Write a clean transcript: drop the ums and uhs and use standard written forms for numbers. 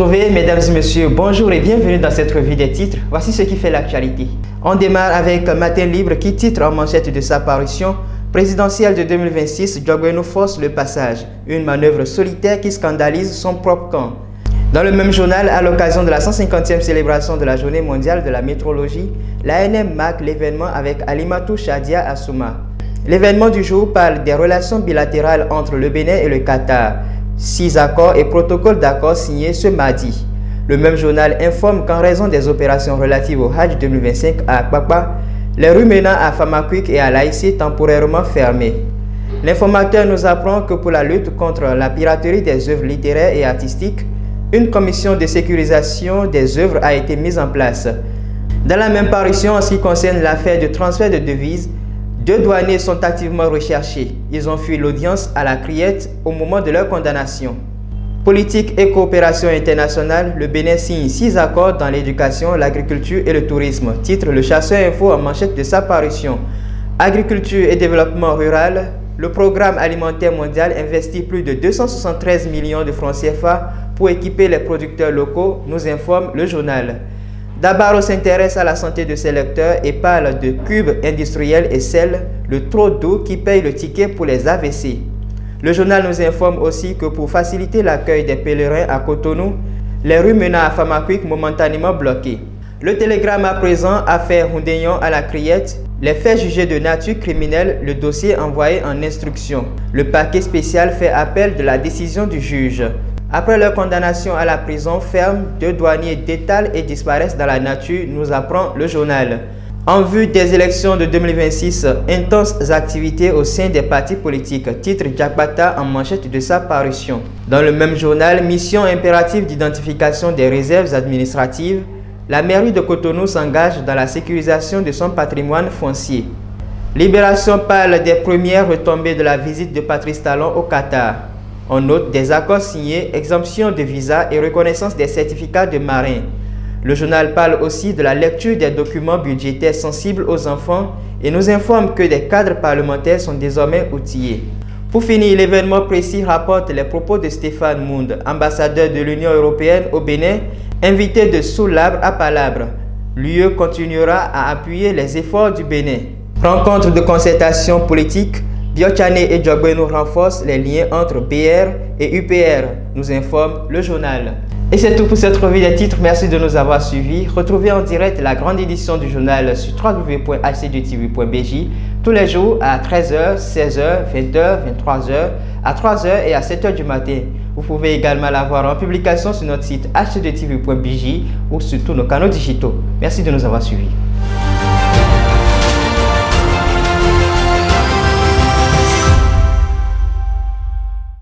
retrouver, mesdames et messieurs. Bonjour et bienvenue dans cette revue des titres. Voici ce qui fait l'actualité. On démarre avec Matin Libre qui titre en manchette de sa parution présidentielle de 2026, Diogoueno force le passage. Une manœuvre solitaire qui scandalise son propre camp. Dans le même journal, à l'occasion de la 150e célébration de la Journée mondiale de la météorologie, l'ANM marque l'événement avec Alimatou Chadia Assouma. L'événement du jour parle des relations bilatérales entre le Bénin et le Qatar. 6 accords et protocoles d'accord signés ce mardi. Le même journal informe qu'en raison des opérations relatives au Hajj 2025 à Akpakpa, les rues menant à Famakwik et à Laïsé temporairement fermées. L'informateur nous apprend que pour la lutte contre la piraterie des œuvres littéraires et artistiques, une commission de sécurisation des œuvres a été mise en place. Dans la même parution, en ce qui concerne l'affaire de transfert de devises, 2 douaniers sont activement recherchés. Ils ont fui l'audience à la criette au moment de leur condamnation. Politique et coopération internationale, le Bénin signe 6 accords dans l'éducation, l'agriculture et le tourisme. Titre Le Chasseur Info en manchette de sa parution. Agriculture et développement rural, le programme alimentaire mondial investit plus de 273 millions de francs CFA pour équiper les producteurs locaux, nous informe le journal. Dabaro s'intéresse à la santé de ses lecteurs et parle de cubes industriels et sel, le trop d'eau qui paye le ticket pour les AVC. Le journal nous informe aussi que pour faciliter l'accueil des pèlerins à Cotonou, les rues menant à Famakwik momentanément bloquées. Le télégramme à présent, affaire Houndénion à la criette, les faits jugés de nature criminelle, le dossier envoyé en instruction. Le parquet spécial fait appel de la décision du juge. Après leur condamnation à la prison ferme, 2 douaniers détalent et disparaissent dans la nature, nous apprend le journal. En vue des élections de 2026, intenses activités au sein des partis politiques, titre Jakbata en manchette de sa parution. Dans le même journal, mission impérative d'identification des réserves administratives, la mairie de Cotonou s'engage dans la sécurisation de son patrimoine foncier. Libération parle des premières retombées de la visite de Patrice Talon au Qatar. On note des accords signés, exemption de visa et reconnaissance des certificats de marins. Le journal parle aussi de la lecture des documents budgétaires sensibles aux enfants et nous informe que des cadres parlementaires sont désormais outillés. Pour finir, l'événement précis rapporte les propos de Stéphane Mound, ambassadeur de l'Union européenne au Bénin, invité de Sous l'arbre à Palabre. L'UE continuera à appuyer les efforts du Bénin. Rencontre de concertation politique, Biochane et Diogoueno renforcent les liens entre BR et UPR, nous informe le journal. Et c'est tout pour cette revue des titres. Merci de nous avoir suivis. Retrouvez en direct la grande édition du journal sur www.hcdtv.bj tous les jours à 13h, 16h, 20h, 23h, à 3h et à 7h du matin. Vous pouvez également la voir en publication sur notre site hcdtv.bj ou sur tous nos canaux digitaux. Merci de nous avoir suivis.